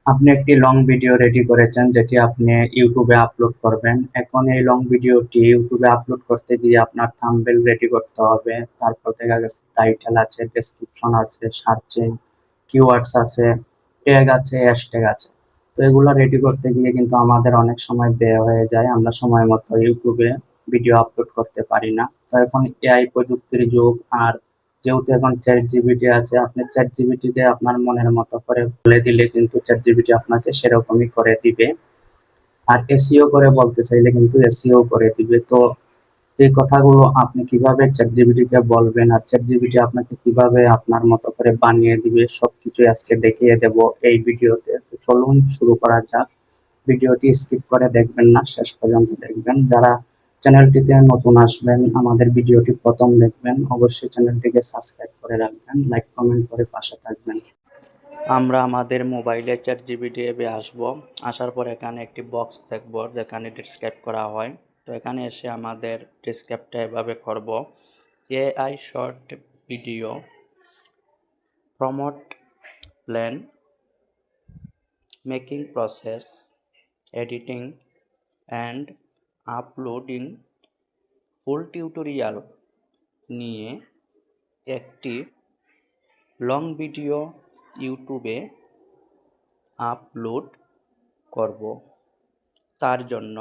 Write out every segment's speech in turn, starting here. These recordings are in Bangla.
আপনি একটি লং ভিডিও রেডি করেছেন যেটি আপনি ইউটিউবে আপলোড করবেন। এখন এই লং ভিডিওটি ইউটিউবে আপলোড করতে গিয়ে আপনার থাম্বনেল রেডি করতে হবে। তারপর দেখা গেছে টাইটেল আছে, ডেসক্রিপশন আছে, সার্চিং কিওয়ার্ডস আছে, ট্যাগ আছে, হ্যাশট্যাগ আছে। তো এগুলো রেডি করতে গিয়ে কিন্তু আমাদের অনেক সময় ব্যয় হয়ে যায়, আমরা সময় মতো ইউটিউবে ভিডিও আপলোড করতে পারি না। তো এখন এআই প্রযুক্তির যুগ, আর যেহেতু এখন চ্যাট জিপিটি আছে, আপনি চ্যাট জিপিটিকে আপনার মনের মতো করে বলে দিলে কিন্তু চ্যাট জিপিটি আপনাকে সেরকমই করে দিবে। আর এসইও করে বলতে চাইলে কিন্তু এসইও করে দিবে। তো এই কথাগুলো আপনি কিভাবে চ্যাট জিপিটিকে বলবেন আর চ্যাট জিপিটি আপনাকে কিভাবে আপনার মতো করে বানিয়ে দিবে, সবকিছু আজকে দেখিয়ে দেব এই ভিডিওতে। তো চলুন শুরু করা যাক। ভিডিওটি স্কিপ করে দেখবেন না, শেষ পর্যন্ত দেখবেন। যারা চ্যানেলটিতে নতুন আসবেন, আমাদের ভিডিওটি প্রথম দেখবেন, অবশ্যই চ্যানেলটিকে সাবস্ক্রাইব করে রাখবেন, লাইক কমেন্ট করে পাশে থাকবেন। আমরা আমাদের মোবাইলে চ্যাট জিপিটি অ্যাপে আসবো। আসার পর এখানে একটি বক্স দেখব যেখানে ডেসক্রাইব করা হয়। তো এখানে এসে আমাদের ডেসক্রাইবটা এভাবে করব: AI short video promote plan, making process, editing and uploading full tutorial নিয়ে একটি লং ভিডিও ইউটিউবে আপলোড করব। তার জন্য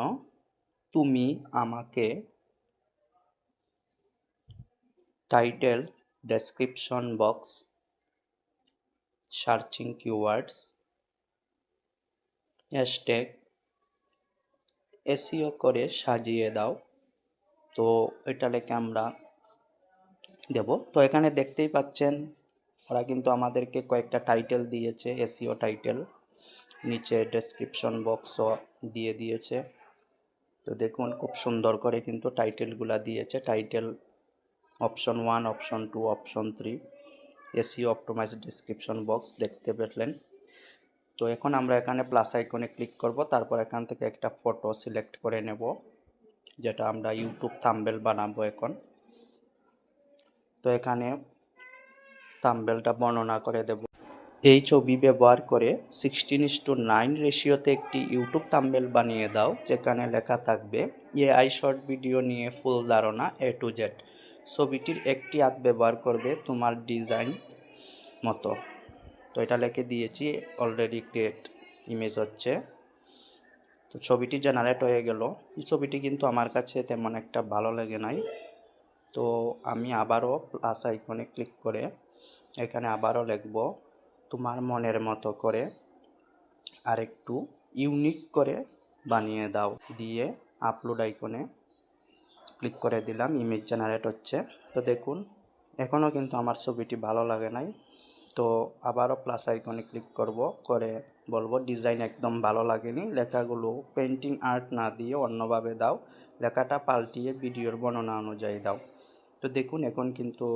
তুমি আমাকে title, description box, searching keywords, hashtag, SEO করে সাজিয়ে দাও। তো এটা লেখে আমরা দেব। তো এখানে দেখতেই পাচ্ছেন ওরা কিন্তু আমাদেরকে কয়েকটা টাইটেল দিয়েছে, এসইও টাইটেল, নিচে ডেসক্রিপশন বক্সও দিয়ে দিয়েছে। তো দেখুন খুব সুন্দর করে কিন্তু টাইটেলগুলা দিয়েছে। Title option 1, option 2, option 3, SEO optimize description box দেখতে পেলেন। তো এখন আমরা এখানে প্লাস আইকনে ক্লিক করব, তারপর এখান থেকে একটা ফটো সিলেক্ট করে নেব যেটা আমরা ইউটিউব থাম্বনেল বানাবো এখন। তো এখানে থাম্বনেলটা বর্ণনা করে দেব। এই ছবি ব্যবহার করে 16:9 রেশিওতে একটি ইউটিউব থাম্বনেল বানিয়ে দাও যেখানে লেখা থাকবে এআই শর্ট ভিডিও নিয়ে ফুল ধারণা এ টু জেড। ছবিটির একটি হাত ব্যবহার করবে তোমার ডিজাইন মতো। তো এটা লিখে দিয়েছি, অলরেডি ক্রিয়েট ইমেজ হচ্ছে। তো ছবিটি জেনারেট হয়ে গেল। এই ছবিটি কিন্তু আমার কাছে তেমন একটা ভালো লাগে নাই। তো আমি আবারও প্লাস আইকনে ক্লিক করে এখানে আবারও লিখব তোমার মনের মতো করে, আর একটু ইউনিক করে বানিয়ে দাও দিয়ে আপলোড আইকনে ক্লিক করে দিলাম। ইমেজ জেনারেট হচ্ছে। তো দেখুন এখনও কিন্তু আমার ছবিটি ভালো লাগে নাই। তো আবারও প্লাস আইকনে ক্লিক করব, করে বলবো ডিজাইন একদম ভালো লাগেনি, লেখাগুলো পেন্টিং আর্ট না দিয়ে অন্যভাবে দাও, লেখাটা পাল্টিয়ে ভিডিওর বর্ণনা অনুযায়ী দাও। তো দেখুন এখন কিন্তু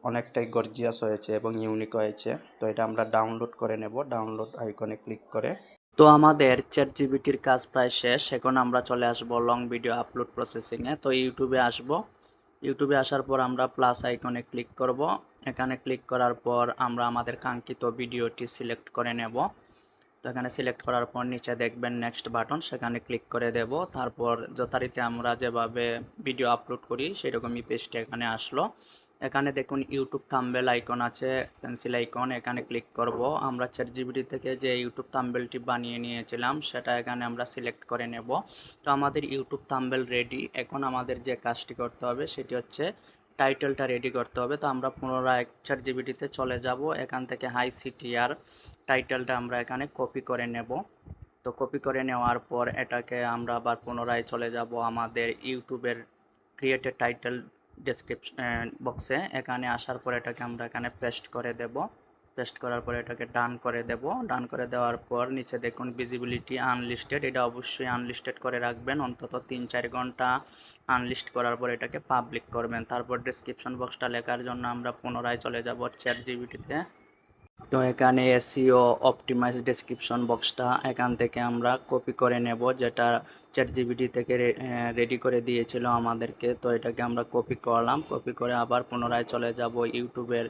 অনেকটাই গর্জিয়াস হয়েছে এবং ইউনিক হয়েছে। তো এটা আমরা ডাউনলোড করে নেব, ডাউনলোড আইকনে ক্লিক করে। তো আমাদের চ্যাট জিপিটির কাজ প্রায় শেষ। এখন আমরা চলে আসব লং ভিডিও আপলোড প্রসেসিংয়ে। তো ইউটিউবে আসব। ইউটিউবে আসার পর আমরা প্লাস আইকনে ক্লিক করব। এখানে ক্লিক করার পর আমরা আমাদের কাঙ্ক্ষিত ভিডিওটি সিলেক্ট করে নেব। তো এখানে সিলেক্ট করার পর নিচে দেখবেন নেক্সট বাটন, সেখানে ক্লিক করে দেব। তারপর যথারীতি আমরা যেভাবে ভিডিও আপলোড করি সেরকমই পেজটি এখানে আসলো। এখানে দেখুন ইউটিউব থাম্বনেল আইকন আছে, পেন্সিল আইকন, এখানে ক্লিক করব। আমরা চ্যাট জিপিটি থেকে যে ইউটিউব থাম্বনেলটি বানিয়ে নিয়েছিলাম সেটা এখানে আমরা সিলেক্ট করে নেব। তো আমাদের ইউটিউব থাম্বনেল রেডি। এখন আমাদের যে কাজটি করতে হবে সেটি হচ্ছে টাইটেলটা রেডি করতে হবে। তো আমরা পুনরায় চ্যাট জিপিটিতে চলে যাব। এখান থেকে হাই সিটিআর টাইটেলটা আমরা এখানে কপি করে নেব। তো কপি করে নেওয়ার পর এটাকে আমরা আবার পুনরায় চলে যাব আমাদের ইউটিউবের ক্রিয়েটেড টাইটেল ডেসক্রিপশন বক্সে। এখানে আসার পর এটাকে আমরা এখানে পেস্ট করে দেব। পেস্ট করার পর এটাকে ডান করে দেব। ডান করে দেওয়ার পর নিচে দেখুন ভিজিবিলিটি আনলিস্টেড, এটা অবশ্যই আনলিস্টেড করে রাখবেন, অন্তত 3-4 ঘন্টা আনলিস্ট করার পর এটাকে পাবলিক করবেন। তারপর ডেসক্রিপশন বক্সটা লেখার জন্য আমরা পুনরায় চলে যাব চ্যাট জিপিটিতে। তো এখানে এসইও অপটিমাইজ ডেসক্রিপশন বক্সটা এখান থেকে আমরা কপি করে নেব, যেটা চ্যাট জিপিটি থেকে রেডি করে দিয়েছিল আমাদেরকে। তো এটাকে আমরা কপি করলাম, কপি করে আবার পুনরায় চলে যাব ইউটিউবের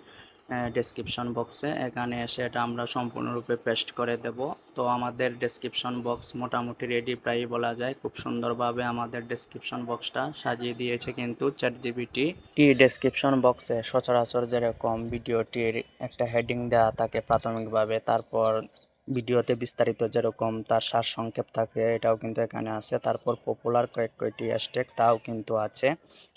ডেসক্রিপশন বক্সে, এখানে এসে এটা আমরা সম্পূর্ণরূপে পেস্ট করে দেব। তো আমাদের ডেসক্রিপশন বক্স মোটামুটি রেডি প্রায় বলা যায়। খুব সুন্দরভাবে আমাদের ডেসক্রিপশন বক্সটা সাজিয়ে দিয়েছে কিন্তু চ্যাটজিপিটি। ডেসক্রিপশন বক্সে সচরাচর যেরকম ভিডিওটির একটা হেডিং দেওয়া থাকে প্রাথমিকভাবে, তারপর ভিডিওতে বিস্তারিত যেরকম তার সারসংক্ষেপ থাকে, এটাও কিন্তু এখানে আছে। তারপর পপুলার কয়েকটি হ্যাশট্যাগ তাও কিন্তু আছে,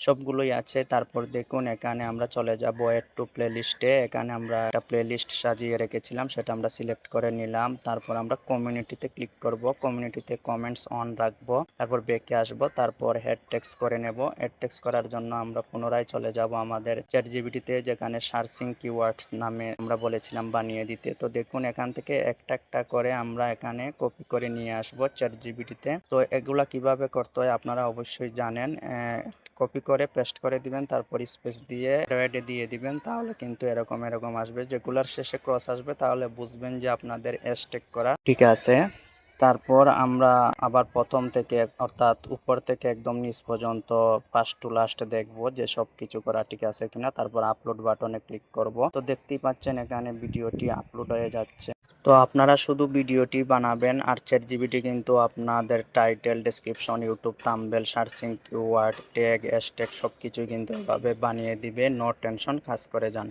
সবগুলোই আছে। তারপর দেখুন এখানে আমরা চলে যাব এড টু প্লে লিস্টে। এখানে আমরা একটা প্লে লিস্ট সাজিয়ে রেখেছিলাম, সেটা আমরা সিলেক্ট করে নিলাম। তারপর আমরা কমিউনিটিতে ক্লিক করব, কমিউনিটিতে কমেন্টস অন রাখবো, তারপর ব্যাকে আসবো, তারপর হেড টেক্সট করে নেব। হেড টেক্সট করার জন্য আমরা পুনরায় চলে যাব আমাদের চ্যাটজিপিটিতে, যেখানে সার্চিং কিওয়ার্ডস নামে আমরা বলেছিলাম বানিয়ে দিতে। তো দেখুন এখান থেকে একটা একটা করে আমরা এখানে কপি করে নিয়ে আসবো চ্যাটজিপিটিতে। তো এগুলা কিভাবে করতে হয় আপনারা অবশ্যই জানেন। কপি করে পেস্ট করে দিবেন, তারপর স্পেস দিয়ে অ্যাডে দিয়ে দিবেন, তাহলে কিন্তু এরকম এরকম আসবে। যেগুলার শেষে ক্রস আসবে তাহলে বুঝবেন যে আপনাদের হ্যাশট্যাগ করা ঠিক আছে। তারপর আমরা আবার প্রথম থেকে অর্থাৎ উপর থেকে একদম নিচ পর্যন্ত ফার্স্ট টু লাস্ট দেখব যে সব কিছু করা ঠিক আছে কিনা। তারপর আপলোড বাটনে ক্লিক করব। তো দেখতেই পাচ্ছেন এখানে ভিডিওটি আপলোড হয়ে যাচ্ছে। তো আপনারা শুধু ভিডিওটি বানাবেন আর চ্যাটজিপিটি কিন্তু আপনাদের title, description, YouTube thumbnail, searching keyword, tag, hashtag সব কিছুই কিন্তু এভাবে বানিয়ে দিবে। নো টেনশন, কাজ করে যান।